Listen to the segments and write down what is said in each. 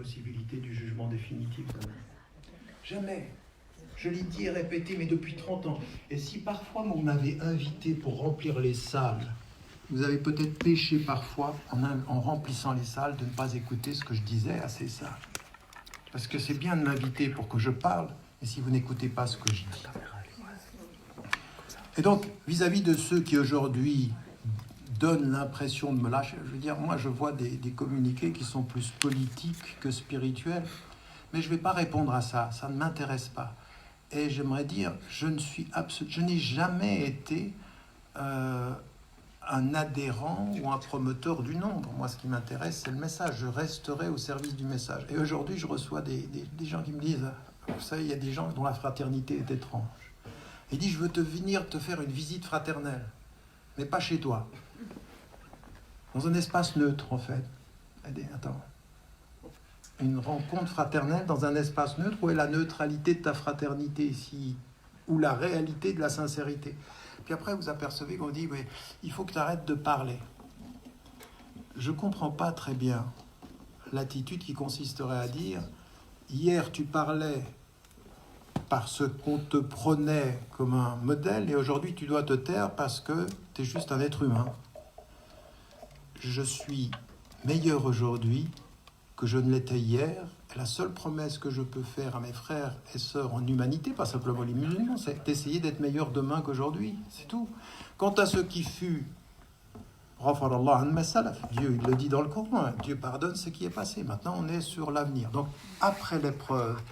possibilité du jugement définitif. Jamais. Je l'ai dit et répété, mais depuis 30 ans. Et si parfois vous m'avez invité pour remplir les salles, vous avez peut-être péché parfois en remplissant les salles de ne pas écouter ce que je disais à ces salles. Parce que c'est bien de m'inviter pour que je parle, et si vous n'écoutez pas ce que je dis. Et donc, vis-à-vis de ceux qui aujourd'hui donnent l'impression de me lâcher, je veux dire, moi je vois des communiqués qui sont plus politiques que spirituels, mais je ne vais pas répondre à ça, ça ne m'intéresse pas. Et j'aimerais dire, je n'ai jamais été un adhérent ou un promoteur du nombre. Moi, ce qui m'intéresse, c'est le message. Je resterai au service du message. Et aujourd'hui, je reçois des gens qui me disent, vous savez, il y a des gens dont la fraternité est étrange. Il dit, je veux venir te faire une visite fraternelle, mais pas chez toi. Dans un espace neutre, en fait. Attends. Une rencontre fraternelle dans un espace neutre, où est la neutralité de ta fraternité ici, ou la réalité de la sincérité. Puis après, vous apercevez qu'on dit, mais il faut que tu arrêtes de parler. Je ne comprends pas très bien l'attitude qui consisterait à dire, hier tu parlais parce qu'on te prenait comme un modèle, et aujourd'hui tu dois te taire parce que tu es juste un être humain. Je suis meilleur aujourd'hui que je ne l'étais hier, et la seule promesse que je peux faire à mes frères et sœurs en humanité, pas simplement les musulmans, c'est d'essayer d'être meilleur demain qu'aujourd'hui, c'est tout. Quant à ce qui fut, Dieu il le dit dans le Coran, Dieu pardonne ce qui est passé, maintenant on est sur l'avenir. Donc après l'épreuve,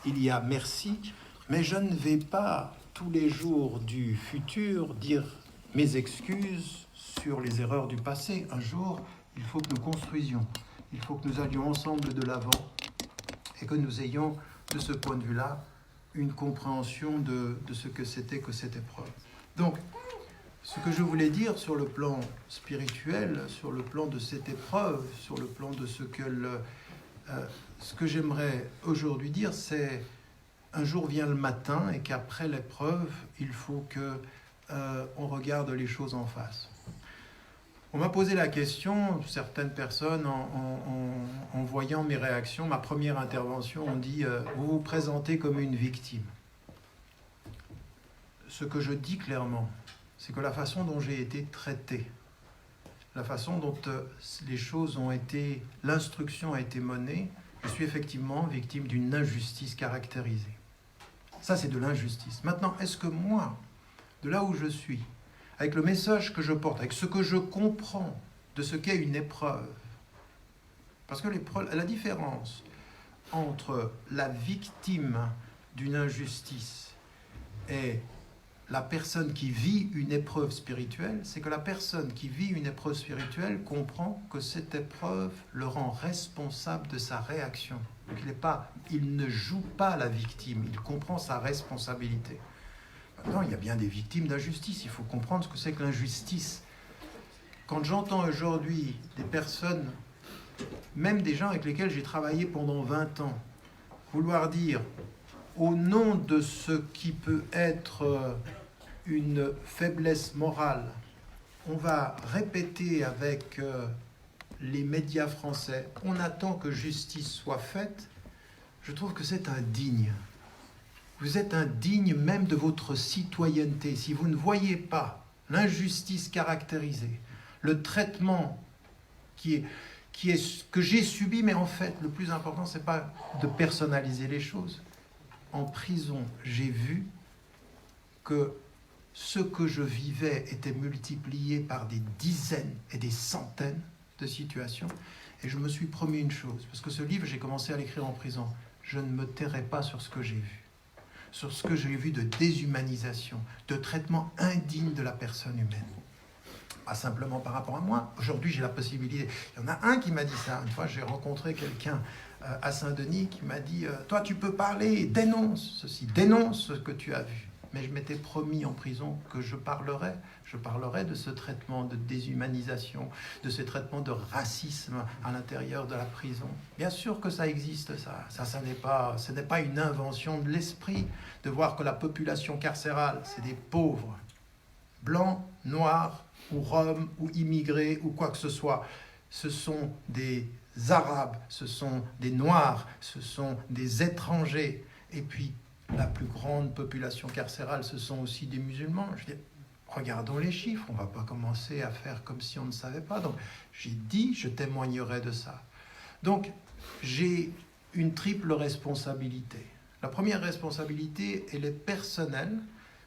il y a merci, mais je ne vais pas tous les jours du futur dire mes excuses sur les erreurs du passé. Un jour, il faut que nous construisions. Il faut que nous allions ensemble de l'avant et que nous ayons, de ce point de vue-là, une compréhension de ce que c'était que cette épreuve. Donc, ce que je voulais dire sur le plan spirituel, sur le plan de cette épreuve, sur le plan de ce que j'aimerais aujourd'hui dire, c'est un jour vient le matin et qu'après l'épreuve, il faut qu'on regarde les choses en face. On m'a posé la question, certaines personnes, en voyant mes réactions, ma première intervention, on dit « vous vous présentez comme une victime ». Ce que je dis clairement, c'est que la façon dont j'ai été traité, la façon dont les choses ont été, l'instruction a été menée, je suis effectivement victime d'une injustice caractérisée. Ça, c'est de l'injustice. Maintenant, est-ce que moi, de là où je suis, avec le message que je porte, avec ce que je comprends de ce qu'est une épreuve. Parce que la différence entre la victime d'une injustice et la personne qui vit une épreuve spirituelle, c'est que la personne qui vit une épreuve spirituelle comprend que cette épreuve le rend responsable de sa réaction. Donc il ne joue pas la victime, il comprend sa responsabilité. Maintenant, il y a bien des victimes d'injustice. Il faut comprendre ce que c'est que l'injustice. Quand j'entends aujourd'hui des personnes, même des gens avec lesquels j'ai travaillé pendant 20 ans, vouloir dire, au nom de ce qui peut être une faiblesse morale, on va répéter avec les médias français, on attend que justice soit faite, je trouve que c'est indigne. Vous êtes indigne même de votre citoyenneté. Si vous ne voyez pas l'injustice caractérisée, le traitement que j'ai subi, mais en fait, le plus important, ce n'est pas de personnaliser les choses. En prison, j'ai vu que ce que je vivais était multiplié par des dizaines et des centaines de situations. Et je me suis promis une chose, parce que ce livre, j'ai commencé à l'écrire en prison. Je ne me tairai pas sur ce que j'ai vu. Sur ce que j'ai vu de déshumanisation, de traitement indigne de la personne humaine. Pas simplement par rapport à moi. Aujourd'hui, j'ai la possibilité. Il y en a un qui m'a dit ça. Une fois, j'ai rencontré quelqu'un à Saint-Denis qui m'a dit « Toi, tu peux parler, dénonce ceci, dénonce ce que tu as vu. » Mais je m'étais promis en prison que je parlerais de ce traitement de déshumanisation, de ce traitement de racisme à l'intérieur de la prison. Bien sûr que ça existe, ce n'est pas une invention de l'esprit de voir que la population carcérale, c'est des pauvres, blancs, noirs, ou roms, ou immigrés, ou quoi que ce soit. Ce sont des Arabes, ce sont des Noirs, ce sont des étrangers. Et puis, la plus grande population carcérale, ce sont aussi des musulmans. Je dis, regardons les chiffres, on ne va pas commencer à faire comme si on ne savait pas. Donc, j'ai dit, je témoignerai de ça. Donc, j'ai une triple responsabilité. La première responsabilité, elle est personnelle,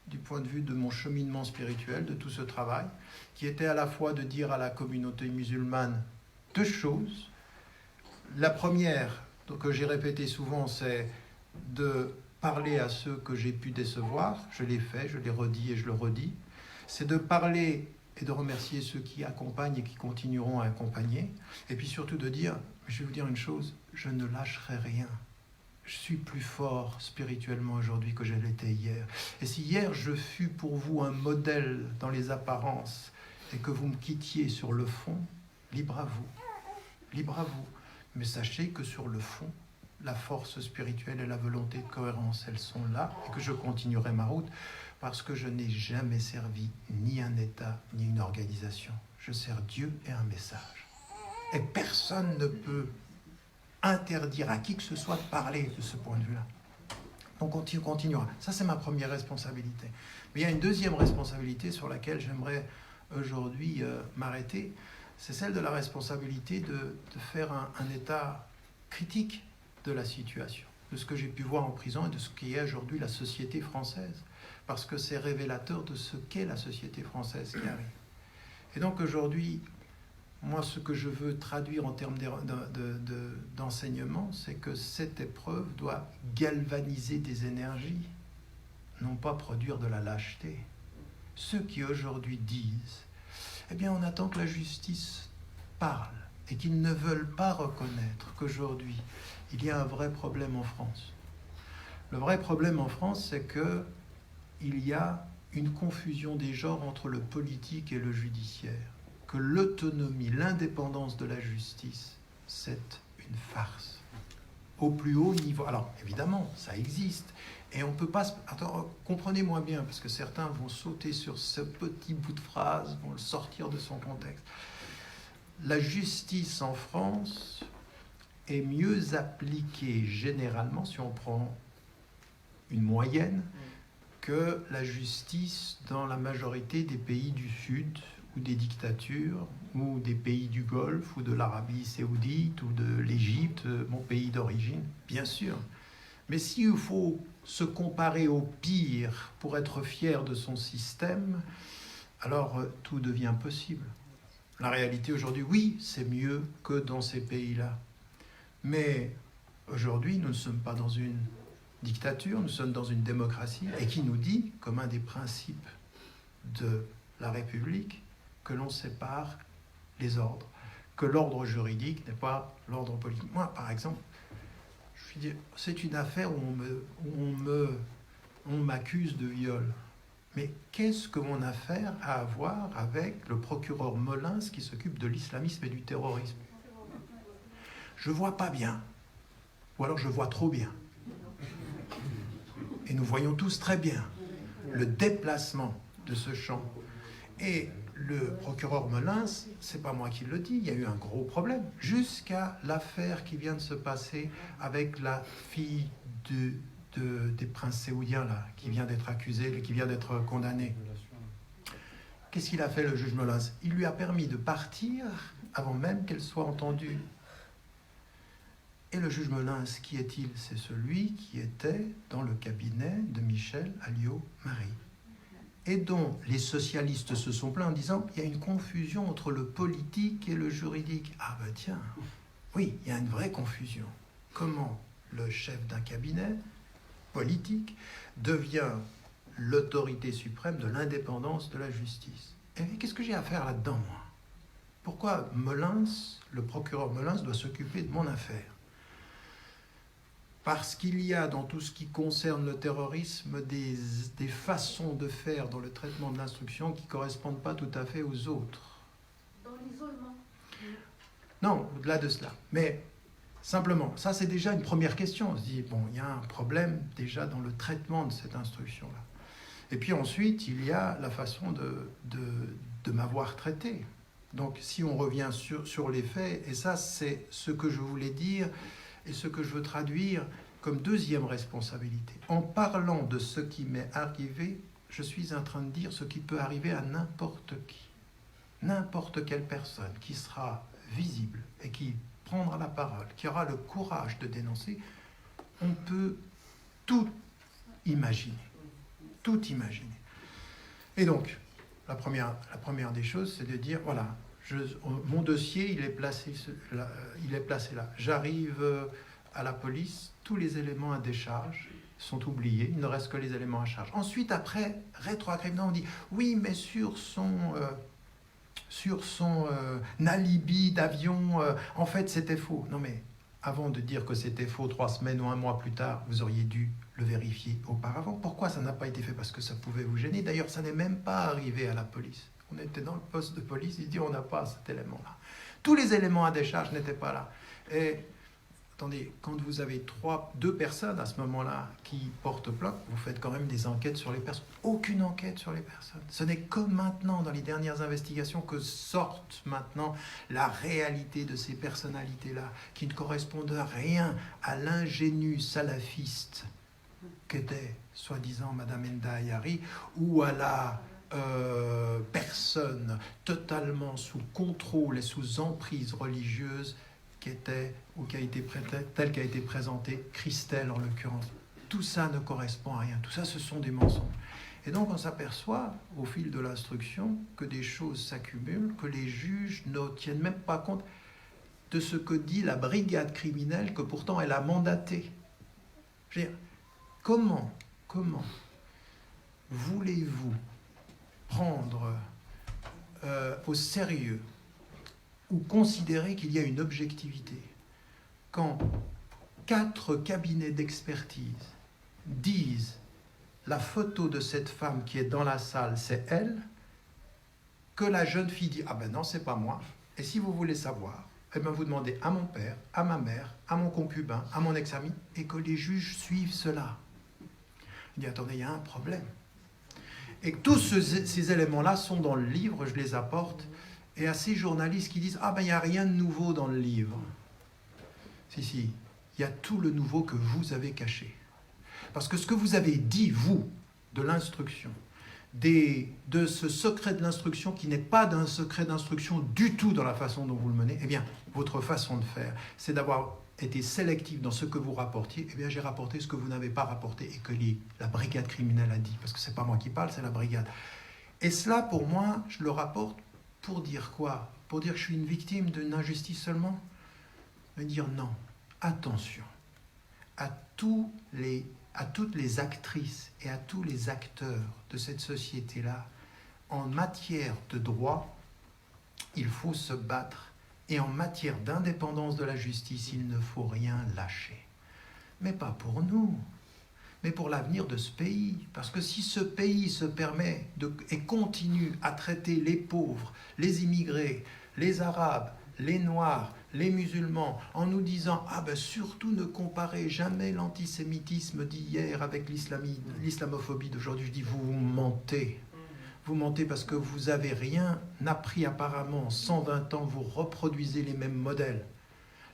du point de vue de mon cheminement spirituel, de tout ce travail, qui était à la fois de dire à la communauté musulmane deux choses. La première, que j'ai répétée souvent, c'est de parler à ceux que j'ai pu décevoir. Je l'ai fait, je l'ai redit et je le redis. C'est de parler et de remercier ceux qui accompagnent et qui continueront à accompagner. Et puis surtout de dire, je vais vous dire une chose, je ne lâcherai rien. Je suis plus fort spirituellement aujourd'hui que je l'étais hier. Et si hier je fus pour vous un modèle dans les apparences et que vous me quittiez sur le fond, libre à vous. Libre à vous. Mais sachez que sur le fond, la force spirituelle et la volonté de cohérence, elles sont là et que je continuerai ma route parce que je n'ai jamais servi ni un État ni une organisation. Je sers Dieu et un message. Et personne ne peut interdire à qui que ce soit de parler de ce point de vue-là. Donc on continuera. Ça, c'est ma première responsabilité. Mais il y a une deuxième responsabilité sur laquelle j'aimerais aujourd'hui m'arrêter. C'est celle de la responsabilité de faire un état critique de la situation, de ce que j'ai pu voir en prison et de ce qu'est aujourd'hui la société française. Parce que c'est révélateur de ce qu'est la société française qui arrive. Et donc aujourd'hui, moi, ce que je veux traduire en termes d'enseignement, c'est que cette épreuve doit galvaniser des énergies, non pas produire de la lâcheté. Ceux qui aujourd'hui disent, eh bien, on attend que la justice parle et qu'ils ne veulent pas reconnaître qu'aujourd'hui, il y a un vrai problème en France. Le vrai problème en France, c'est qu'il y a une confusion des genres entre le politique et le judiciaire. Que l'autonomie, l'indépendance de la justice, c'est une farce. Au plus haut niveau. Alors, évidemment, ça existe. Et on ne peut pas... Attends, comprenez-moi bien, parce que certains vont sauter sur ce petit bout de phrase, vont le sortir de son contexte. La justice en France est mieux appliquée généralement, si on prend une moyenne, que la justice dans la majorité des pays du Sud, ou des dictatures, ou des pays du Golfe, ou de l'Arabie saoudite, ou de l'Égypte, mon pays d'origine, bien sûr. Mais s'il faut se comparer au pire pour être fier de son système, alors tout devient possible. La réalité aujourd'hui, oui, c'est mieux que dans ces pays-là. Mais aujourd'hui, nous ne sommes pas dans une dictature, nous sommes dans une démocratie, et qui nous dit, comme un des principes de la République, que l'on sépare les ordres, que l'ordre juridique n'est pas l'ordre politique. Moi, par exemple, c'est une affaire où on m'accuse de viol. Mais qu'est-ce que mon affaire a à voir avec le procureur Molins qui s'occupe de l'islamisme et du terrorisme? Je vois pas bien, ou alors je vois trop bien. Et nous voyons tous très bien le déplacement de ce champ. Et le procureur Molins, c'est pas moi qui le dis, il y a eu un gros problème, jusqu'à l'affaire qui vient de se passer avec la fille des princes saoudiens, là, qui vient d'être accusée, qui vient d'être condamnée. Qu'est-ce qu'il a fait, le juge Molins? Il lui a permis de partir avant même qu'elle soit entendue. Et le juge Molins, qui est-il? C'est celui qui était dans le cabinet de Michel Alliot-Marie, et dont les socialistes se sont plaints en disant qu'il y a une confusion entre le politique et le juridique. Ah ben tiens, oui, il y a une vraie confusion. Comment le chef d'un cabinet politique devient l'autorité suprême de l'indépendance de la justice? Et qu'est-ce que j'ai à faire là-dedans, moi? Pourquoi Molins, le procureur Molins, doit s'occuper de mon affaire? Parce qu'il y a dans tout ce qui concerne le terrorisme des façons de faire dans le traitement de l'instruction qui ne correspondent pas tout à fait aux autres. Dans l'isolement? Non, au-delà de cela. Mais simplement, ça c'est déjà une première question. On se dit, bon, il y a un problème déjà dans le traitement de cette instruction-là. Et puis ensuite, il y a la façon de m'avoir traité. Donc si on revient sur les faits, et ça c'est ce que je voulais dire et ce que je veux traduire comme deuxième responsabilité. En parlant de ce qui m'est arrivé, je suis en train de dire ce qui peut arriver à n'importe qui. N'importe quelle personne qui sera visible et qui prendra la parole, qui aura le courage de dénoncer, on peut tout imaginer. Tout imaginer. Et donc, la première des choses, c'est de dire, voilà, mon dossier, il est placé là. J'arrive à la police, tous les éléments à décharge sont oubliés, il ne reste que les éléments à charge. Ensuite, après, rétroactivement, on dit, oui, mais sur son alibi d'avion, en fait, c'était faux. Non, mais avant de dire que c'était faux 3 semaines ou 1 mois plus tard, vous auriez dû le vérifier auparavant. Pourquoi ça n'a pas été fait? Parce que ça pouvait vous gêner. D'ailleurs, ça n'est même pas arrivé à la police. On était dans le poste de police, il dit on n'a pas cet élément-là. Tous les éléments à décharge n'étaient pas là. Et attendez, quand vous avez 2 personnes à ce moment-là qui portent plainte, vous faites quand même des enquêtes sur les personnes. Aucune enquête sur les personnes. Ce n'est que maintenant, dans les dernières investigations, que sortent maintenant la réalité de ces personnalités-là, qui ne correspondent à rien à l'ingénu salafiste qu'était, soi-disant, Madame Enda Ayari, ou à la personne totalement sous contrôle et sous emprise religieuse qui était, ou qui a été telle qu'a été présentée, Christelle en l'occurrence. Tout ça ne correspond à rien. Tout ça, ce sont des mensonges. Et donc, on s'aperçoit, au fil de l'instruction, que des choses s'accumulent, que les juges ne tiennent même pas compte de ce que dit la brigade criminelle, que pourtant elle a mandatée. Je veux dire, comment voulez-vous prendre au sérieux ou considérer qu'il y a une objectivité quand 4 cabinets d'expertise disent la photo de cette femme qui est dans la salle, c'est elle, que la jeune fille dit « Ah ben non, c'est pas moi ». Et si vous voulez savoir, eh ben vous demandez à mon père, à ma mère, à mon concubin, à mon ex-ami, et que les juges suivent cela. Il dit « Attendez, il y a un problème ». Et tous ces éléments-là sont dans le livre, je les apporte, et à ces journalistes qui disent « Ah ben il n'y a rien de nouveau dans le livre ». Si, il y a tout le nouveau que vous avez caché. Parce que ce que vous avez dit, vous, de l'instruction, de ce secret de l'instruction qui n'est pas d'un secret d'instruction du tout dans la façon dont vous le menez, eh bien, votre façon de faire, c'est d'avoir été sélectif dans ce que vous rapportiez. Eh bien, j'ai rapporté ce que vous n'avez pas rapporté et que la brigade criminelle a dit. Parce que ce n'est pas moi qui parle, c'est la brigade. Et cela, pour moi, je le rapporte pour dire quoi? Pour dire que je suis une victime d'une injustice seulement? Me dire non, attention à toutes les actrices et à tous les acteurs de cette société-là. En matière de droit, il faut se battre. Et en matière d'indépendance de la justice, il ne faut rien lâcher. Mais pas pour nous, mais pour l'avenir de ce pays. Parce que si ce pays se permet et continue à traiter les pauvres, les immigrés, les arabes, les noirs, les musulmans, en nous disant « Ah ben surtout ne comparez jamais l'antisémitisme d'hier avec l'islamophobie d'aujourd'hui », je dis « Vous mentez ». Vous mentez parce que vous n'avez rien appris apparemment. En 120 ans, vous reproduisez les mêmes modèles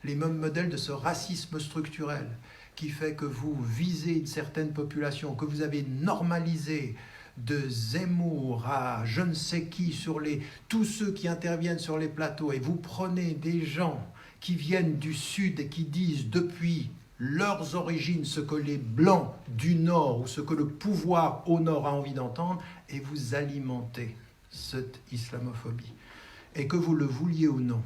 de ce racisme structurel qui fait que vous visez une certaine population, que vous avez normalisé de Zemmour à je ne sais qui tous ceux qui interviennent sur les plateaux, et vous prenez des gens qui viennent du Sud et qui disent depuis leurs origines ce que les Blancs du Nord ou ce que le pouvoir au Nord a envie d'entendre, et vous alimentez cette islamophobie. Et que vous le vouliez ou non,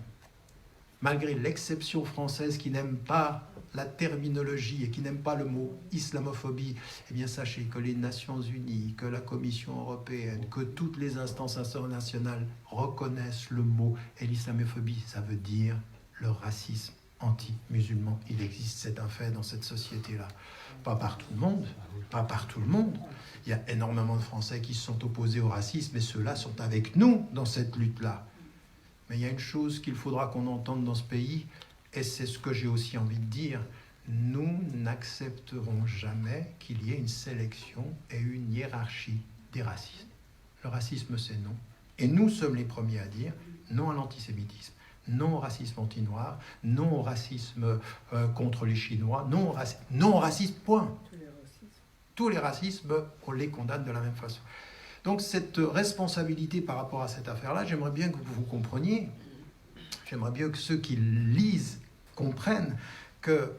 malgré l'exception française qui n'aime pas la terminologie et qui n'aime pas le mot islamophobie, eh bien sachez que les Nations Unies, que la Commission européenne, que toutes les instances internationales reconnaissent le mot, et l'islamophobie, ça veut dire le racisme anti-musulman. Il existe, c'est un fait dans cette société-là. Pas par tout le monde, pas par tout le monde. Il y a énormément de Français qui se sont opposés au racisme, et ceux-là sont avec nous dans cette lutte-là. Mais il y a une chose qu'il faudra qu'on entende dans ce pays, et c'est ce que j'ai aussi envie de dire, nous n'accepterons jamais qu'il y ait une sélection et une hiérarchie des racismes. Le racisme, c'est non. Et nous sommes les premiers à dire, non à l'antisémitisme, non au racisme anti-noir, non au racisme contre les Chinois, non au racisme, point. Tous les racismes, on les condamne de la même façon. Donc cette responsabilité par rapport à cette affaire-là, j'aimerais bien que vous compreniez, j'aimerais bien que ceux qui lisent comprennent que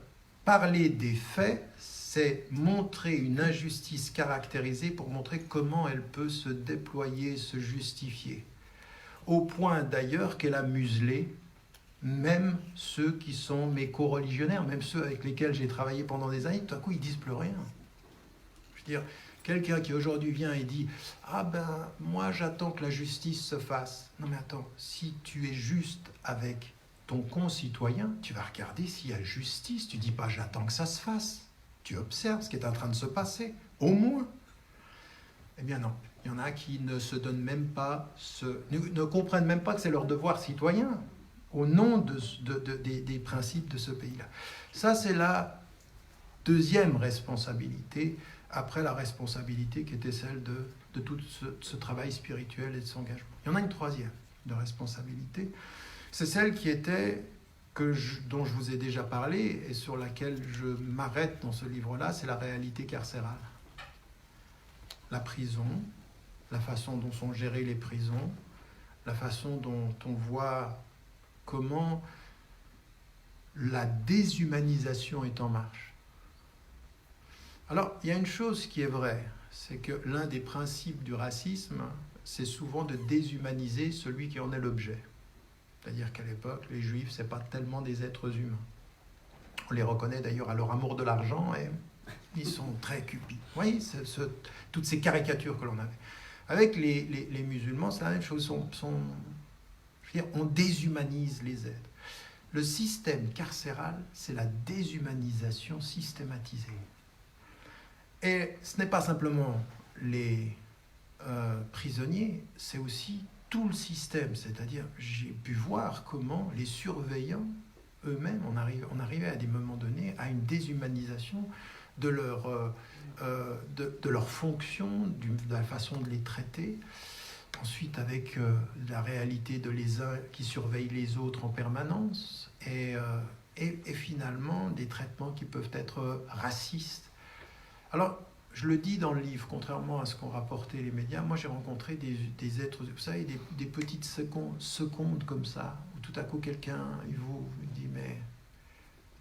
parler des faits, c'est montrer une injustice caractérisée pour montrer comment elle peut se déployer, se justifier. Au point d'ailleurs qu'elle a muselé même ceux qui sont mes co-religionnaires, même ceux avec lesquels j'ai travaillé pendant des années, tout à coup ils disent plus rien. Je veux dire, quelqu'un qui aujourd'hui vient et dit « Ah ben, moi j'attends que la justice se fasse ». Non mais attends, si tu es juste avec ton concitoyen, tu vas regarder s'il y a justice. Tu ne dis pas « J'attends que ça se fasse ». Tu observes ce qui est en train de se passer, au moins. Eh bien non, il y en a qui ne se donnent même pas, ne comprennent même pas que c'est leur devoir citoyen, au nom des principes de ce pays-là. Ça, c'est la deuxième responsabilité, après la responsabilité qui était celle de tout ce travail spirituel et de son engagement. Il y en a une troisième de responsabilité, c'est celle qui était, dont je vous ai déjà parlé et sur laquelle je m'arrête dans ce livre-là, c'est la réalité carcérale. La prison, la façon dont sont gérées les prisons, la façon dont on voit comment la déshumanisation est en marche. Alors, il y a une chose qui est vraie, c'est que l'un des principes du racisme, c'est souvent de déshumaniser celui qui en est l'objet. C'est-à-dire qu'à l'époque, les Juifs, ce n'est pas tellement des êtres humains. On les reconnaît d'ailleurs à leur amour de l'argent et ils sont très cupides. Vous voyez, toutes ces caricatures que l'on avait. Avec les musulmans, c'est la même chose. On déshumanise les êtres. Le système carcéral, c'est la déshumanisation systématisée. Et ce n'est pas simplement les prisonniers, c'est aussi tout le système. C'est-à-dire, j'ai pu voir comment les surveillants eux-mêmes, on arrivait à des moments donnés à une déshumanisation de leur fonction, de la façon de les traiter. Ensuite, avec la réalité de les uns qui surveillent les autres en permanence, et finalement des traitements qui peuvent être racistes. Alors, je le dis dans le livre, contrairement à ce qu'ont rapporté les médias, moi j'ai rencontré des êtres, vous savez, des petites secondes comme ça, où tout à coup quelqu'un il vous dit, mais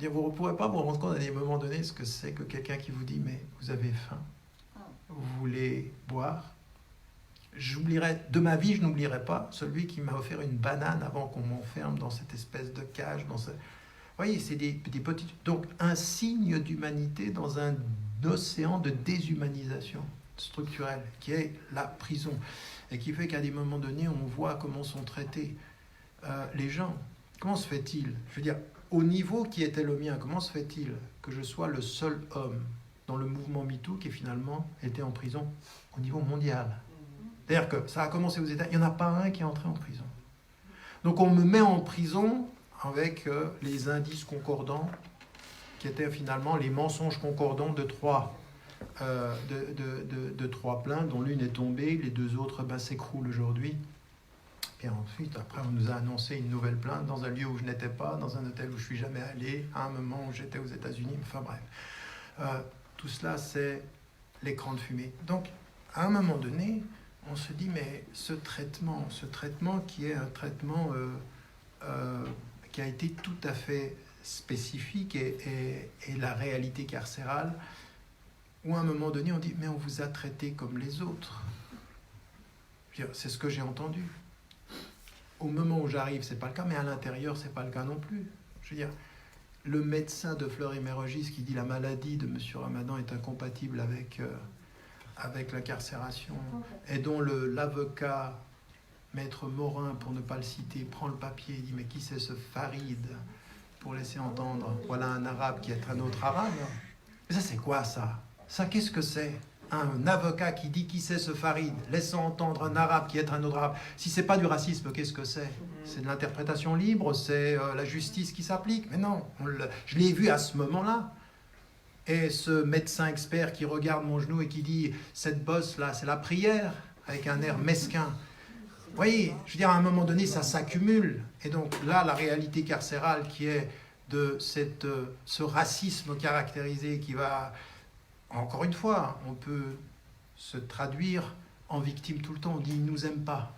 vous ne pourrez pas vous rendre compte à des moments donnés ce que c'est que quelqu'un qui vous dit, mais vous avez faim, vous voulez boire. De ma vie, je n'oublierai pas celui qui m'a offert une banane avant qu'on m'enferme dans cette espèce de cage. Vous voyez, c'est des petites... Donc, un signe d'humanité dans un océan de déshumanisation structurelle, qui est la prison, et qui fait qu'à des moments donnés, on voit comment sont traités les gens. Comment se fait-il, je veux dire, au niveau qui était le mien, comment se fait-il que je sois le seul homme dans le mouvement MeToo qui finalement était en prison au niveau mondial? C'est-à-dire que ça a commencé aux États-Unis, il n'y en a pas un qui est entré en prison. Donc on me met en prison avec les indices concordants, qui étaient finalement les mensonges concordants de trois plaintes, dont l'une est tombée, les deux autres s'écroulent aujourd'hui. Et ensuite, après, on nous a annoncé une nouvelle plainte dans un lieu où je n'étais pas, dans un hôtel où je ne suis jamais allé, à un moment où j'étais aux États-Unis, enfin bref. Tout cela, c'est l'écran de fumée. Donc, à un moment donné, on se dit, mais ce traitement qui est un traitement qui a été tout à fait spécifique et la réalité carcérale, où à un moment donné, on dit, mais on vous a traité comme les autres. C'est ce que j'ai entendu. Au moment où j'arrive, c'est pas le cas, mais à l'intérieur, c'est pas le cas non plus. Je veux dire, le médecin de Fleury-Mérogis qui dit la maladie de M. Ramadan est incompatible avec l'incarcération, et dont l'avocat, Maître Morin, pour ne pas le citer, prend le papier et dit « Mais qui c'est ce Farid ?» pour laisser entendre « Voilà un arabe qui est un autre arabe. » Mais ça, c'est quoi ça? Ça, qu'est-ce que c'est? Un avocat qui dit « Qui c'est ce Farid ?» laissant entendre un arabe qui est un autre arabe. Si c'est pas du racisme, qu'est-ce que c'est? C'est de l'interprétation libre, c'est la justice qui s'applique. Mais non, je l'ai vu à ce moment-là. Et ce médecin expert qui regarde mon genou et qui dit « Cette bosse-là, c'est la prière », avec un air mesquin. Vous voyez, je veux dire, à un moment donné, ça s'accumule. Et donc là, la réalité carcérale qui est de ce racisme caractérisé qui va, encore une fois, on peut se traduire en victime tout le temps. On dit « ils ne nous aiment pas ».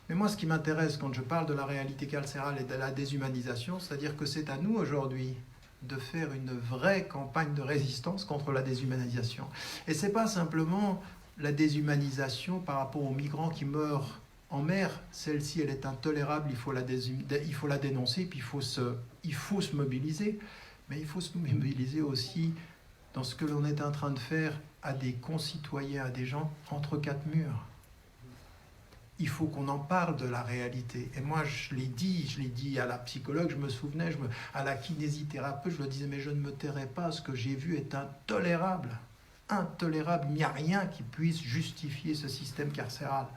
Mais moi, ce qui m'intéresse quand je parle de la réalité carcérale et de la déshumanisation, c'est-à-dire que c'est à nous aujourd'hui de faire une vraie campagne de résistance contre la déshumanisation. Et ce n'est pas simplement la déshumanisation par rapport aux migrants qui meurent en mer. Celle-ci, elle est intolérable, il faut la dénoncer, puis il faut se mobiliser. Mais il faut se mobiliser aussi dans ce que l'on est en train de faire à des concitoyens, à des gens entre quatre murs. Il faut qu'on en parle de la réalité. Et moi, je l'ai dit à la psychologue, je me souvenais, à la kinésithérapeute, je le disais, mais je ne me tairai pas, ce que j'ai vu est intolérable. Intolérable, il n'y a rien qui puisse justifier ce système carcéral.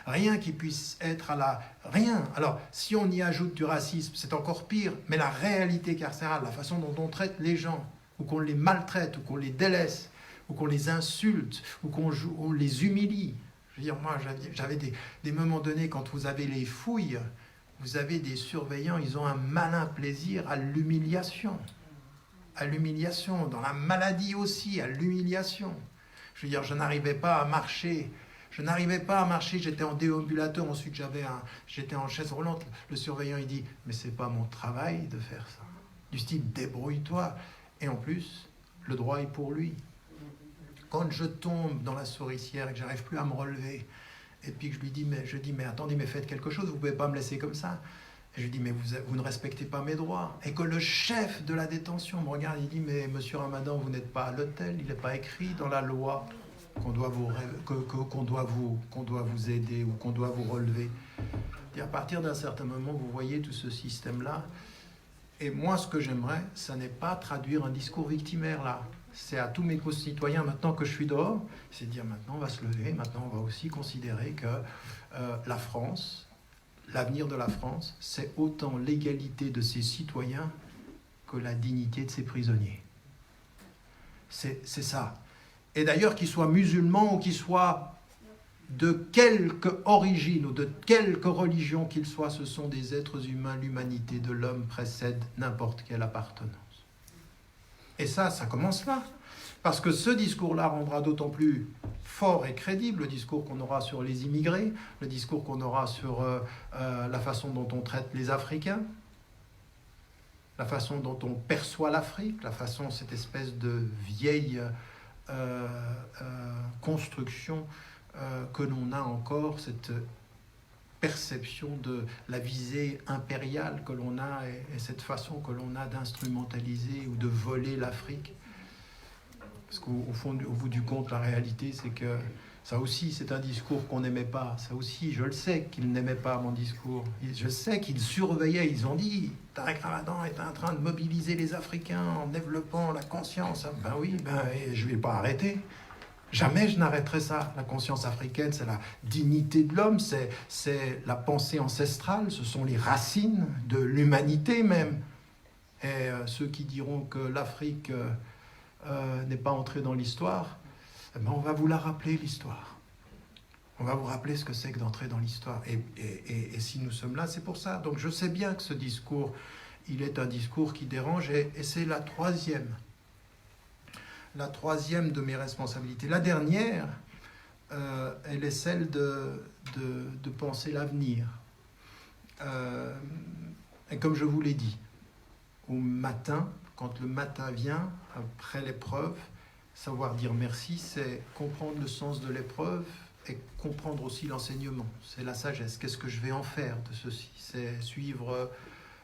Rien qui puisse être Rien. Alors, si on y ajoute du racisme, c'est encore pire, mais la réalité carcérale, la façon dont on traite les gens, ou qu'on les maltraite, ou qu'on les délaisse, ou qu'on les insulte, ou on les humilie. Je veux dire, moi, j'avais des moments donnés, quand vous avez les fouilles, vous avez des surveillants, ils ont un malin plaisir à l'humiliation. À l'humiliation, dans la maladie aussi, à l'humiliation. Je veux dire, je n'arrivais pas à marcher, j'étais en déambulateur, ensuite j'étais en chaise roulante. Le surveillant, il dit, mais c'est pas mon travail de faire ça. Du style, débrouille-toi. Et en plus, le droit est pour lui. Quand je tombe dans la souricière et que j'arrive plus à me relever, et puis que je lui dis, mais attendez, mais faites quelque chose, vous ne pouvez pas me laisser comme ça. Et je lui dis, mais vous ne respectez pas mes droits. Et que le chef de la détention me regarde, il dit, mais monsieur Ramadan, vous n'êtes pas à l'hôtel, il n'est pas écrit dans la loi qu'on doit vous aider ou qu'on doit vous relever. Et à partir d'un certain moment, vous voyez tout ce système-là. Et moi, ce que j'aimerais, ça n'est pas traduire un discours victimaire là. C'est à tous mes concitoyens, maintenant que je suis dehors, c'est de dire maintenant on va se lever, maintenant on va aussi considérer que la France, l'avenir de la France, c'est autant l'égalité de ses citoyens que la dignité de ses prisonniers. C'est ça. Et d'ailleurs, qu'ils soient musulmans ou qu'ils soient de quelque origine ou de quelque religion qu'ils soient, ce sont des êtres humains. L'humanité de l'homme précède n'importe quelle appartenance. Et ça commence là. Parce que ce discours-là rendra d'autant plus fort et crédible le discours qu'on aura sur les immigrés, le discours qu'on aura sur la façon dont on traite les Africains, la façon dont on perçoit l'Afrique, la façon, cette espèce de vieille construction que l'on a encore, cette perception de la visée impériale que l'on a et cette façon que l'on a d'instrumentaliser ou de voler l'Afrique. Parce qu'au bout du compte, la réalité, c'est que ça aussi, c'est un discours qu'on n'aimait pas. Ça aussi, je le sais qu'ils n'aimaient pas mon discours. Je sais qu'ils surveillaient. Ils ont dit, Tarek Ramadan est en train de mobiliser les Africains en développant la conscience. Ben oui, je ne vais pas arrêter. Jamais je n'arrêterai ça. La conscience africaine, c'est la dignité de l'homme, c'est la pensée ancestrale, ce sont les racines de l'humanité même. Et ceux qui diront que l'Afrique n'est pas entrée dans l'histoire, on va vous la rappeler, l'histoire. On va vous rappeler ce que c'est que d'entrer dans l'histoire. Et si nous sommes là, c'est pour ça. Donc je sais bien que ce discours, il est un discours qui dérange, et c'est la troisième de mes responsabilités. La dernière, elle est celle de penser l'avenir. Et comme je vous l'ai dit, au matin, quand le matin vient, après l'épreuve, savoir dire merci, c'est comprendre le sens de l'épreuve et comprendre aussi l'enseignement. C'est la sagesse. Qu'est-ce que je vais en faire de ceci? C'est suivre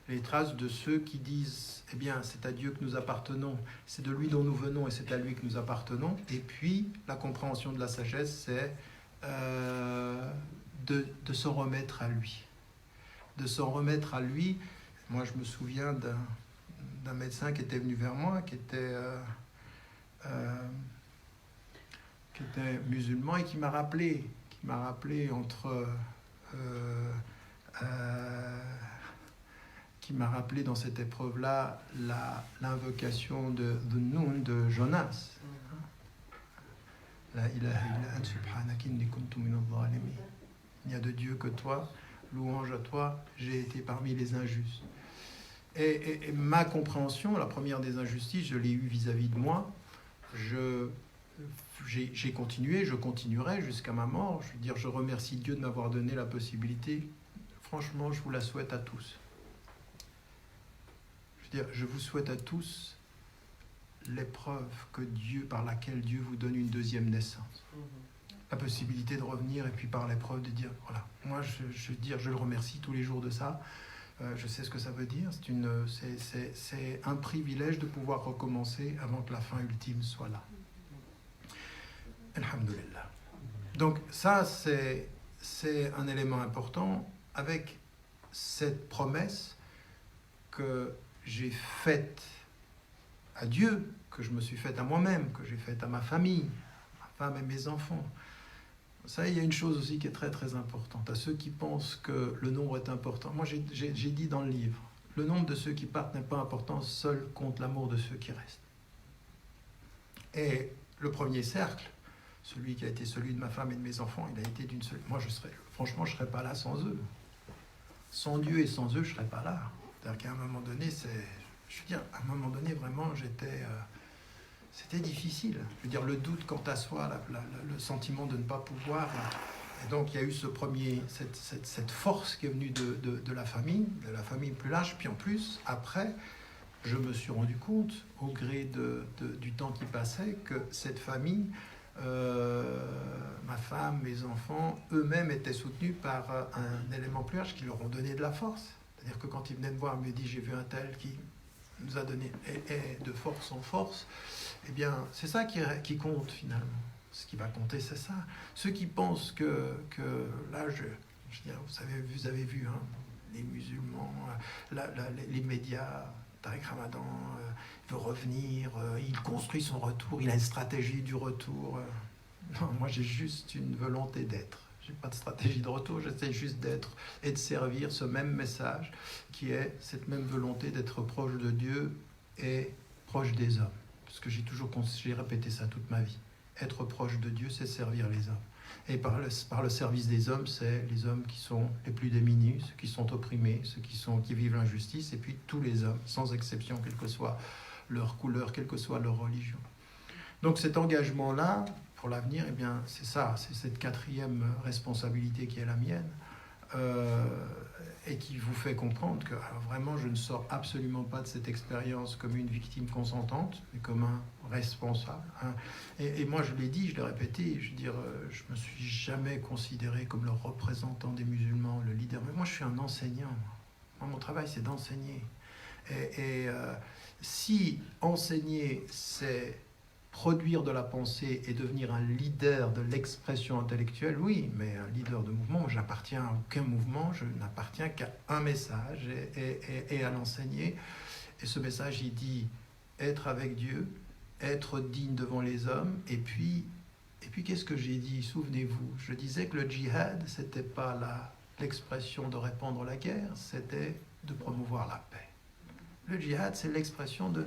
les traces de ceux qui disent « Eh bien, c'est à Dieu que nous appartenons, c'est de lui dont nous venons et c'est à lui que nous appartenons. » Et puis, la compréhension de la sagesse, c'est de s'en remettre à lui. De s'en remettre à lui. Moi, je me souviens d'un médecin qui était venu vers moi, qui était musulman et qui m'a rappelé entre... qui m'a rappelé dans cette épreuve-là l'invocation de Dhunnun de Jonas. La ilaha illa anta subhanaka inni kuntu minadh-dhalimin. Il n'y a de Dieu que toi. Louange à toi, j'ai été parmi les injustes. Et ma compréhension, la première des injustices, je l'ai eue vis-à-vis de moi. J'ai continué, je continuerai jusqu'à ma mort. Je veux dire, je remercie Dieu de m'avoir donné la possibilité. Franchement, je vous la souhaite à tous. Je veux dire, je vous souhaite à tous l'épreuve par laquelle Dieu vous donne une deuxième naissance. La possibilité de revenir et puis par l'épreuve de dire, voilà, moi je le remercie tous les jours de ça. Je sais ce que ça veut dire. C'est un privilège de pouvoir recommencer avant que la fin ultime soit là. Alhamdulillah. Donc ça, c'est un élément important avec cette promesse que j'ai faite à Dieu, que je me suis faite à moi-même, que j'ai faite à ma famille, ma femme et mes enfants. Ça, il y a une chose aussi qui est très très importante. À ceux qui pensent que le nombre est important. Moi, j'ai dit dans le livre, le nombre de ceux qui partent n'est pas important, seul compte l'amour de ceux qui restent. Et le premier cercle, celui qui a été celui de ma femme et de mes enfants, il a été d'une seule... Moi, franchement, je ne serais pas là sans eux. Sans Dieu et sans eux, je ne serais pas là. C'est-à-dire qu'à un moment donné, à un moment donné, vraiment, c'était difficile. Je veux dire, le doute quant à soi, le sentiment de ne pas pouvoir. Et donc, il y a eu cette force qui est venue de la famille plus large. Puis en plus, après, je me suis rendu compte, au gré du temps qui passait, que cette famille, ma femme, mes enfants, eux-mêmes étaient soutenus par un élément plus large qui leur ont donné de la force. C'est-à-dire que quand ils venaient me voir, ils me disent, j'ai vu un tel qui nous a donné de force en force. Eh bien, c'est ça qui compte finalement. Ce qui va compter, c'est ça. Ceux qui pensent que là, je veux dire, vous avez vu, hein, les musulmans, les médias, Tariq Ramadan veut revenir, il construit son retour, il a une stratégie du retour. Non, moi j'ai juste une volonté d'être. Je n'ai pas de stratégie de retour, j'essaie juste d'être et de servir ce même message qui est cette même volonté d'être proche de Dieu et proche des hommes. Parce que j'ai répété ça toute ma vie. Être proche de Dieu, c'est servir les hommes. Et par le service des hommes, c'est les hommes qui sont les plus démunis, ceux qui sont opprimés, ceux qui vivent l'injustice, et puis tous les hommes, sans exception, quelle que soit leur couleur, quelle que soit leur religion. Donc cet engagement-là, pour l'avenir, eh bien, c'est ça, c'est cette quatrième responsabilité qui est la mienne, et qui vous fait comprendre que alors vraiment, je ne sors absolument pas de cette expérience comme une victime consentante, mais comme un responsable. Hein. Et moi, je l'ai dit, je l'ai répété, je veux dire, je me suis jamais considéré comme le représentant des musulmans, le leader. Mais moi, je suis un enseignant. Moi, mon travail, c'est d'enseigner. Et si enseigner, c'est produire de la pensée et devenir un leader de l'expression intellectuelle, oui, mais un leader de mouvement, je n'appartiens à aucun mouvement, je n'appartiens qu'à un message et à l'enseigner. Et ce message, il dit être avec Dieu, être digne devant les hommes, et puis qu'est-ce que j'ai dit? Souvenez-vous, je disais que le djihad, c'était pas l'expression de répandre la guerre, c'était de promouvoir la paix. Le djihad, c'est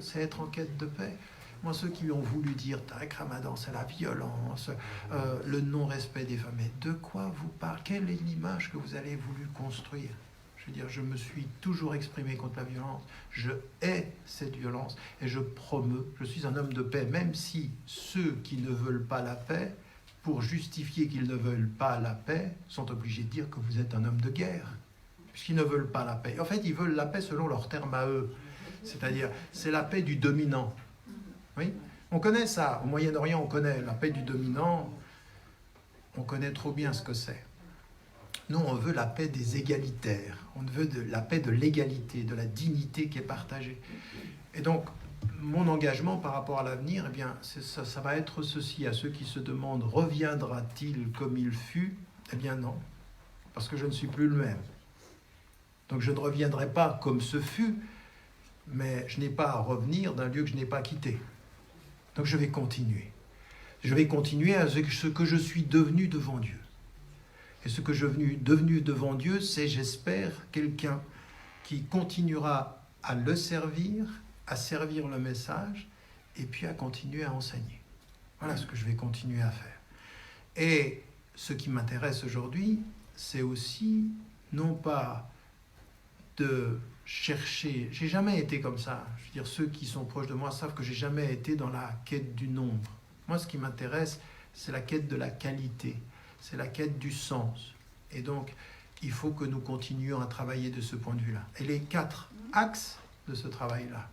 c'est être en quête de paix. Moi, ceux qui ont voulu dire Tariq Ramadan, c'est la violence, le non-respect des femmes, mais de quoi vous parlez? Quelle est l'image que vous avez voulu construire? Je veux dire, je me suis toujours exprimé contre la violence, je hais cette violence et je suis un homme de paix, même si ceux qui ne veulent pas la paix, pour justifier qu'ils ne veulent pas la paix, sont obligés de dire que vous êtes un homme de guerre, puisqu'ils ne veulent pas la paix. En fait, ils veulent la paix selon leurs termes à eux, c'est-à-dire, c'est la paix du dominant. Oui, on connaît ça. Au Moyen-Orient, on connaît la paix du dominant. On connaît trop bien ce que c'est. Nous, on veut la paix des égalitaires. On veut la paix de l'égalité, de la dignité qui est partagée. Et donc, mon engagement par rapport à l'avenir, eh bien, ça va être ceci. À ceux qui se demandent, reviendra-t-il comme il fut? Eh bien non, parce que je ne suis plus le même. Donc je ne reviendrai pas comme ce fut, mais je n'ai pas à revenir d'un lieu que je n'ai pas quitté. Donc je vais continuer. Je vais continuer à ce que je suis devenu devant Dieu. Et ce que je suis devenu devant Dieu, c'est, j'espère, quelqu'un qui continuera à le servir, à servir le message, et puis à continuer à enseigner. Voilà ce que je vais continuer à faire. Et ce qui m'intéresse aujourd'hui, c'est aussi non pas de chercher, j'ai jamais été comme ça, je veux dire, ceux qui sont proches de moi savent que j'ai jamais été dans la quête du nombre. Moi, ce qui m'intéresse, c'est la quête de la qualité, c'est la quête du sens. Et donc, il faut que nous continuions à travailler de ce point de vue-là. Et les 4 axes de ce travail-là,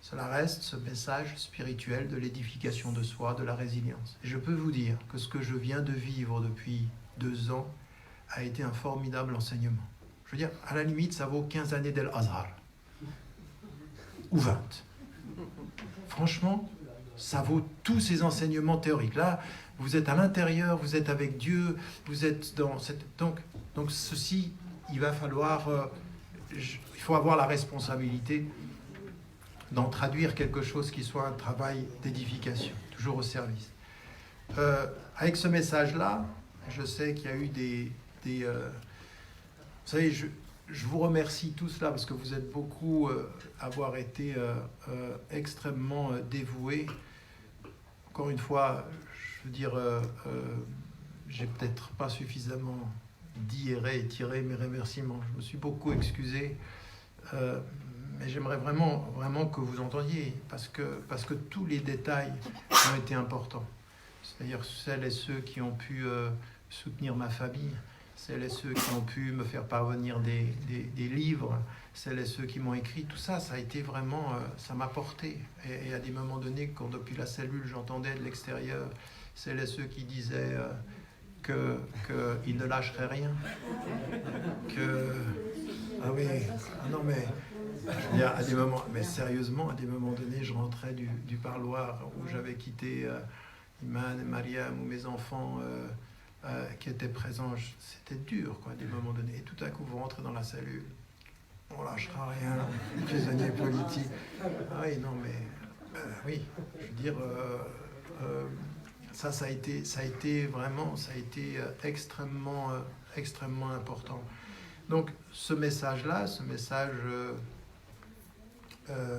cela reste ce message spirituel de l'édification de soi, de la résilience. Et je peux vous dire que ce que je viens de vivre depuis 2 ans a été un formidable enseignement. Je veux dire, à la limite, ça vaut 15 années d'El Azhar. Ou 20. Franchement, ça vaut tous ces enseignements théoriques. Là, vous êtes à l'intérieur, vous êtes avec Dieu, vous êtes dans cette... Donc ceci, il va falloir... il faut avoir la responsabilité d'en traduire quelque chose qui soit un travail d'édification, toujours au service. Avec ce message-là, je sais qu'il y a eu des vous savez, je vous remercie tous là parce que vous êtes beaucoup à avoir été extrêmement dévoués. Encore une fois, je veux dire, j'ai peut-être pas suffisamment dit et tiré mes remerciements. Je me suis beaucoup excusé, mais j'aimerais vraiment que vous entendiez parce que tous les détails ont été importants. C'est-à-dire celles et ceux qui ont pu soutenir ma famille, celles et ceux qui ont pu me faire parvenir des livres, celles et ceux qui m'ont écrit, tout ça, ça a été vraiment, ça m'a porté. Et à des moments donnés, quand depuis la cellule, j'entendais de l'extérieur, celles et ceux qui disaient qu'ils ne lâcheraient rien, ah oui, ah non mais, je veux dire, à des moments, mais sérieusement, à des moments donnés, je rentrais du parloir où j'avais quitté Iman et Mariam ou mes enfants, qui étaient présents, c'était dur, quoi, à des moments donnés. Et tout à coup, vous rentrez dans la cellule, on lâchera rien, prisonnier politique. Ah oui, non, mais oui, je veux dire, ça a été vraiment, ça a été extrêmement important. Donc, ce message-là, ce message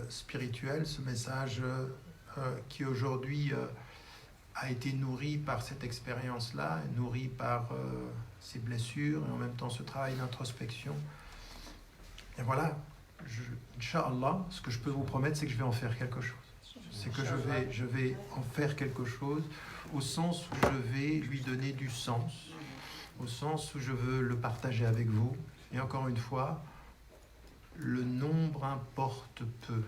spirituel, ce message qui aujourd'hui a été nourri par cette expérience-là, nourri par ces blessures et en même temps ce travail d'introspection. Et voilà, Inch'Allah, ce que je peux vous promettre, c'est que je vais en faire quelque chose. C'est que je vais en faire quelque chose au sens où je vais lui donner du sens, au sens où je veux le partager avec vous. Et encore une fois, le nombre importe peu.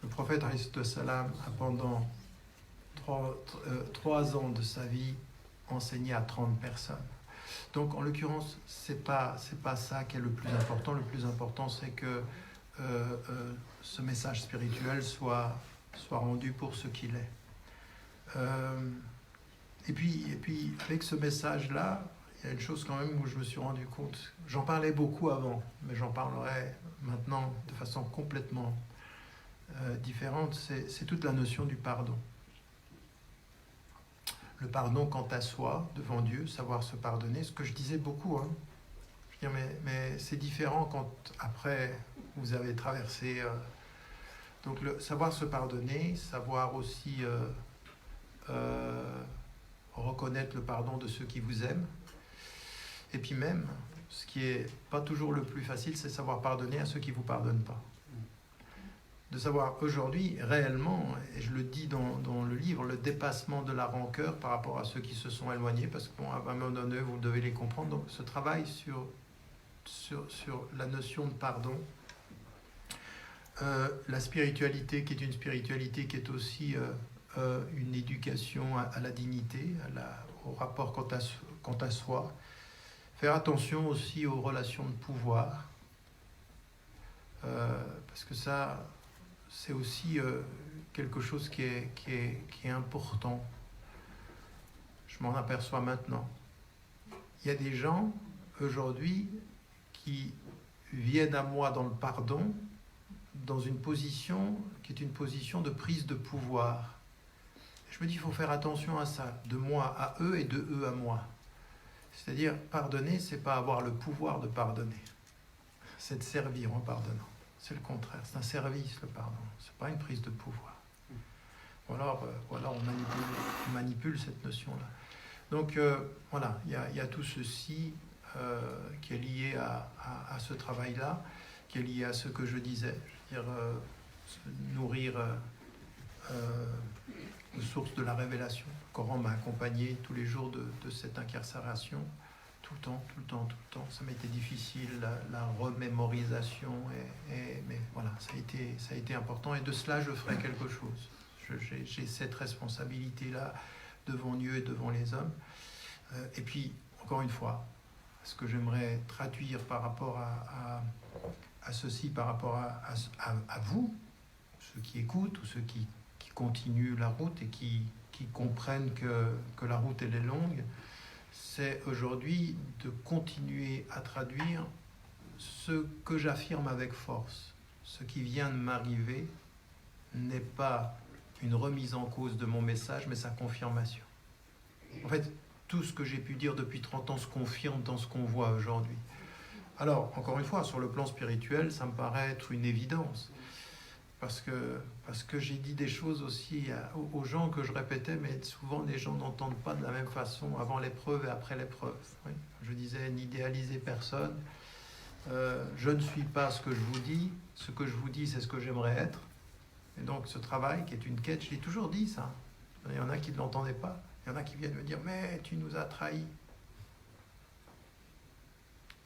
Le prophète alayhi salam a pendant 3 ans de sa vie enseigné à 30 personnes. Donc en l'occurrence, c'est pas ça qui est le plus important. Le plus important, c'est que ce message spirituel soit rendu pour ce qu'il est. Et puis avec ce message-là, il y a une chose quand même où je me suis rendu compte. J'en parlais beaucoup avant, mais j'en parlerai maintenant de façon complètement différente. C'est toute la notion du pardon. Le pardon quant à soi, devant Dieu, savoir se pardonner, ce que je disais beaucoup. Hein. Je veux dire, mais c'est différent quand, après, vous avez traversé... donc, savoir se pardonner, savoir aussi reconnaître le pardon de ceux qui vous aiment. Et puis même, ce qui n'est pas toujours le plus facile, c'est savoir pardonner à ceux qui ne vous pardonnent pas. De savoir aujourd'hui, réellement, et je le dis dans le livre, le dépassement de la rancœur par rapport à ceux qui se sont éloignés, parce que bon, à un moment donné, vous devez les comprendre. Donc ce travail sur la notion de pardon, la spiritualité qui est une spiritualité qui est aussi une éducation à la dignité, au rapport quant à soi, faire attention aussi aux relations de pouvoir, parce que ça... c'est aussi quelque chose qui est important. Je m'en aperçois maintenant. Il y a des gens, aujourd'hui, qui viennent à moi dans le pardon, dans une position qui est une position de prise de pouvoir. Je me dis, il faut faire attention à ça, de moi à eux et de eux à moi. C'est-à-dire, pardonner, c'est pas avoir le pouvoir de pardonner. C'est de servir en pardonnant. C'est le contraire, c'est un service, le pardon. C'est pas une prise de pouvoir. Voilà, on manipule cette notion-là. Donc, voilà, il y a tout ceci qui est lié à ce travail-là, qui est lié à ce que je disais, je veux dire, se nourrir de source de la révélation. Le Coran m'a accompagné tous les jours de cette incarcération, tout le temps. Ça m'était difficile, la remémorisation, mais voilà, ça a été important, et de cela je ferai quelque chose. J'ai cette responsabilité-là devant Dieu et devant les hommes. Et puis, encore une fois, ce que j'aimerais traduire par rapport à ceci, par rapport à vous, ceux qui écoutent ou ceux qui continuent la route et qui comprennent que la route elle est longue, c'est aujourd'hui de continuer à traduire ce que j'affirme avec force. Ce qui vient de m'arriver n'est pas une remise en cause de mon message, mais sa confirmation. En fait, tout ce que j'ai pu dire depuis 30 ans se confirme dans ce qu'on voit aujourd'hui. Alors, encore une fois, sur le plan spirituel, ça me paraît être une évidence. Parce que j'ai dit des choses aussi aux gens que je répétais, mais souvent les gens n'entendent pas de la même façon avant l'épreuve et après l'épreuve. Oui. Je disais, n'idéalisez personne. Je ne suis pas ce que je vous dis. Ce que je vous dis, c'est ce que j'aimerais être. Et donc ce travail qui est une quête, je l'ai toujours dit ça. Il y en a qui ne l'entendaient pas. Il y en a qui viennent me dire, mais tu nous as trahis.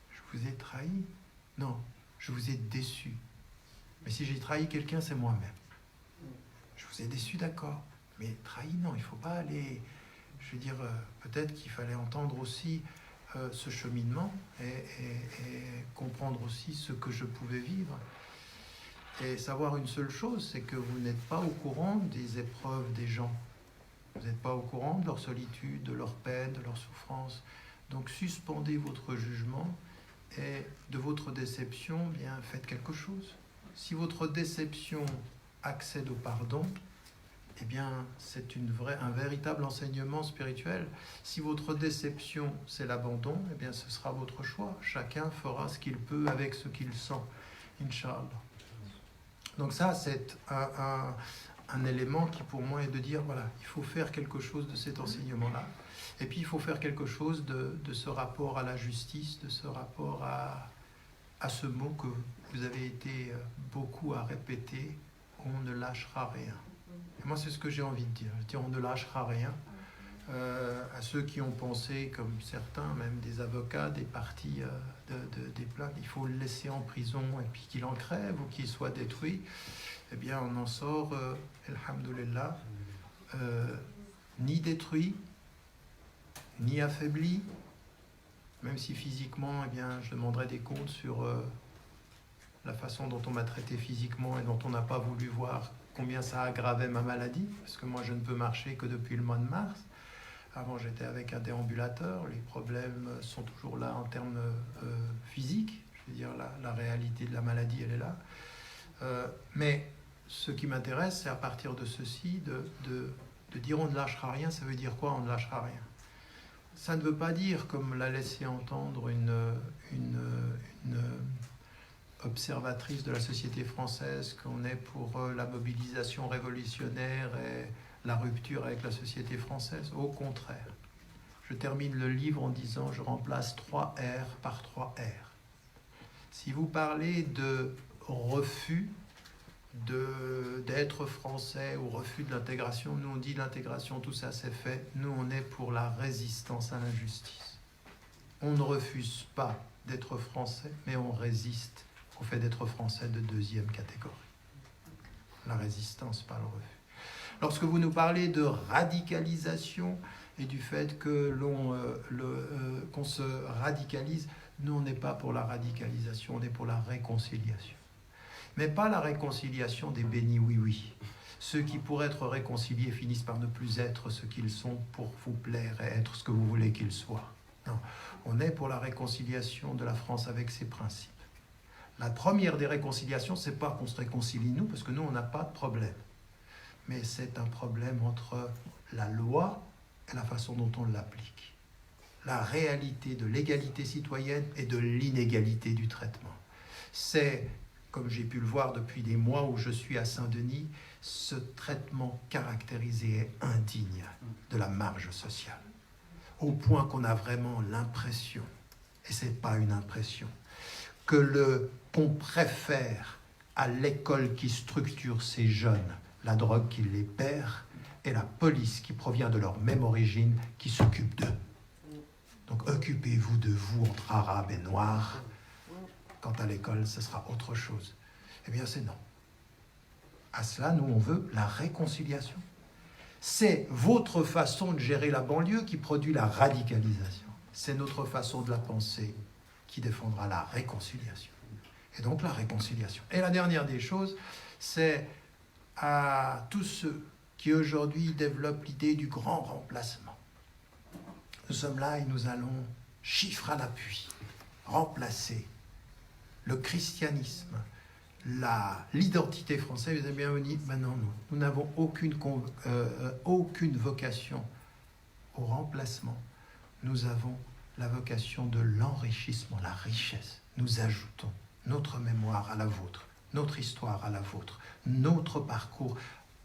Je vous ai trahi? Non, je vous ai déçu. Mais si j'ai trahi quelqu'un, c'est moi-même. Je vous ai déçu, d'accord. Mais trahi, non, il ne faut pas aller... Je veux dire, peut-être qu'il fallait entendre aussi ce cheminement et comprendre aussi ce que je pouvais vivre. Et savoir une seule chose, c'est que vous n'êtes pas au courant des épreuves des gens. Vous n'êtes pas au courant de leur solitude, de leur peine, de leur souffrance. Donc suspendez votre jugement et de votre déception, bien faites quelque chose. Si votre déception accède au pardon, eh bien c'est un véritable enseignement spirituel. Si votre déception c'est l'abandon, eh bien ce sera votre choix. Chacun fera ce qu'il peut avec ce qu'il sent, Inch'Allah. Donc ça c'est un élément qui pour moi est de dire, voilà, il faut faire quelque chose de cet enseignement-là. Et puis il faut faire quelque chose de ce rapport à la justice, de ce rapport à ce mot que vous avez été beaucoup à répéter, on ne lâchera rien. Et moi c'est ce que j'ai envie de dire, on ne lâchera rien. À ceux qui ont pensé, comme certains, même des avocats, des parties des plaintes, il faut le laisser en prison et puis qu'il en crève ou qu'il soit détruit. Eh bien, on en sort, alhamdoulilah, ni détruit, ni affaibli, même si physiquement, eh bien, je demanderai des comptes sur la façon dont on m'a traité physiquement et dont on n'a pas voulu voir combien ça aggravait ma maladie, parce que moi, je ne peux marcher que depuis le mois de mars. Avant, j'étais avec un déambulateur. Les problèmes sont toujours là en termes physiques. Je veux dire, la réalité de la maladie, elle est là. Mais ce qui m'intéresse, c'est à partir de ceci, de dire on ne lâchera rien. Ça veut dire quoi, on ne lâchera rien? Ça ne veut pas dire, comme l'a laissé entendre une observatrice de la société française, qu'on est pour la mobilisation révolutionnaire et la rupture avec la société française. Au contraire. Je termine le livre en disant, je remplace 3 R par 3 R. Si vous parlez de refus d'être français ou refus de l'intégration, nous on dit l'intégration, tout ça c'est fait. Nous on est pour la résistance à l'injustice. On ne refuse pas d'être français, mais on résiste au fait d'être français de 2e catégorie. La résistance, pas le refus. Lorsque vous nous parlez de radicalisation et du fait que qu'on se radicalise, nous on n'est pas pour la radicalisation, on est pour la réconciliation. Mais pas la réconciliation des bénis oui-oui. Ceux qui, pour être réconciliés, finissent par ne plus être ce qu'ils sont pour vous plaire et être ce que vous voulez qu'ils soient. Non, on est pour la réconciliation de la France avec ses principes. La première des réconciliations, c'est pas qu'on se réconcilie nous, parce que nous, on n'a pas de problème. Mais c'est un problème entre la loi et la façon dont on l'applique. La réalité de l'égalité citoyenne et de l'inégalité du traitement. C'est, comme j'ai pu le voir depuis des mois où je suis à Saint-Denis, ce traitement caractérisé et indigne de la marge sociale. Au point qu'on a vraiment l'impression et ce n'est pas une impression, qu'on préfère à l'école qui structure ces jeunes, la drogue qui les perd, et la police qui provient de leur même origine, qui s'occupe d'eux. Donc occupez-vous de vous entre arabes et noirs. Quant à l'école, ce sera autre chose. Eh bien, c'est non. À cela, nous, on veut la réconciliation. C'est votre façon de gérer la banlieue qui produit la radicalisation. C'est notre façon de la penser qui défendra la réconciliation. Et donc la réconciliation. Et la dernière des choses, c'est à tous ceux qui aujourd'hui développent l'idée du grand remplacement. Nous sommes là et nous allons, chiffre à l'appui, remplacer le christianisme, l'identité française. Vous avez bien dit, maintenant nous n'avons aucune vocation au remplacement. Nous avons la vocation de l'enrichissement, la richesse. Nous ajoutons notre mémoire à la vôtre, notre histoire à la vôtre, notre parcours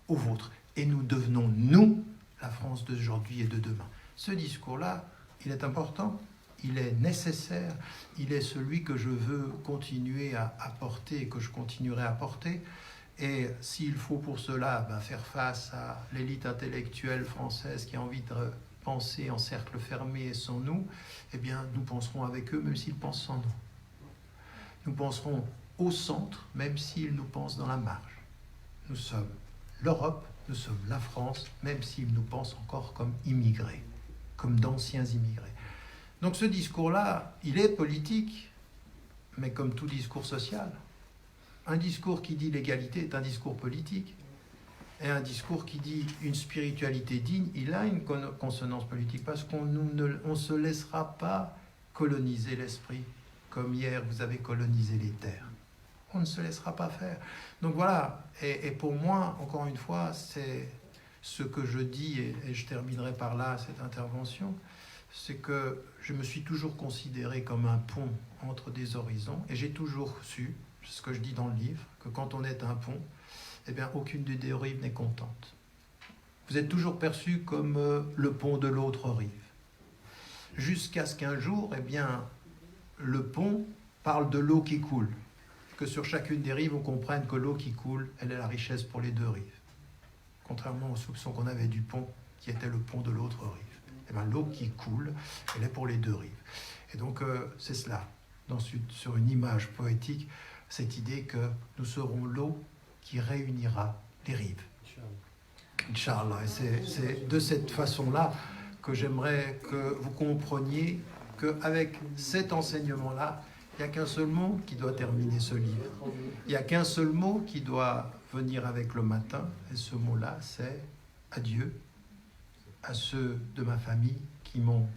au vôtre. Et nous devenons, nous, la France d'aujourd'hui et de demain. Ce discours-là, il est important, il est nécessaire, il est celui que je veux continuer à porter et que je continuerai à porter. Et s'il faut pour cela faire face à l'élite intellectuelle française qui a envie de penser en cercle fermé et sans nous, eh bien, nous penserons avec eux, même s'ils pensent sans nous. Nous penserons au centre, même s'ils nous pensent dans la marge. Nous sommes l'Europe, nous sommes la France, même s'ils nous pensent encore comme immigrés, comme d'anciens immigrés. Donc ce discours-là, il est politique, mais comme tout discours social. Un discours qui dit l'égalité est un discours politique. Et un discours qui dit une spiritualité digne, il a une consonance politique, parce qu'on ne se laissera pas coloniser l'esprit, comme hier vous avez colonisé les terres. On ne se laissera pas faire. Donc voilà, et pour moi, encore une fois, c'est ce que je dis, et je terminerai par là cette intervention, c'est que je me suis toujours considéré comme un pont entre des horizons, et j'ai toujours su, ce que je dis dans le livre, que quand on est un pont, eh bien, aucune des deux rives n'est contente. Vous êtes toujours perçu comme le pont de l'autre rive. Jusqu'à ce qu'un jour, eh bien, le pont parle de l'eau qui coule. Que sur chacune des rives, on comprenne que l'eau qui coule, elle est la richesse pour les deux rives. Contrairement au soupçon qu'on avait du pont, qui était le pont de l'autre rive. Eh bien, l'eau qui coule, elle est pour les deux rives. Et donc, c'est cela, sur une image poétique, cette idée que nous serons l'eau qui réunira les rives. Inch'Allah. Et c'est de cette façon-là que j'aimerais que vous compreniez qu'avec cet enseignement-là, il n'y a qu'un seul mot qui doit terminer ce livre. Il n'y a qu'un seul mot qui doit venir avec le matin. Et ce mot-là, c'est adieu à ceux de ma famille qui m'ont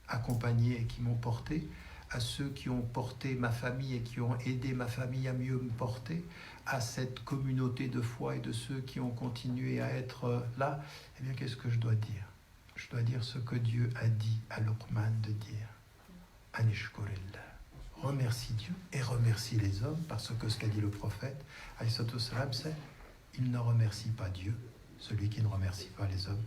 accompagné et qui m'ont porté, à ceux qui ont porté ma famille et qui ont aidé ma famille à mieux me porter, à cette communauté de foi et de ceux qui ont continué à être là. Eh bien, qu'est-ce que je dois dire? Je dois dire ce que Dieu a dit à Luqman de dire. Anishkurillah. Remercie Dieu et remercie les hommes, parce que ce qu'a dit le prophète, c'est « Il ne remercie pas Dieu, celui qui ne remercie pas les hommes ».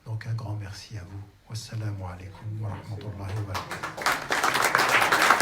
Donc un grand merci à vous. Wassalamu alaikum wa rahmatullahi wa barakatuh.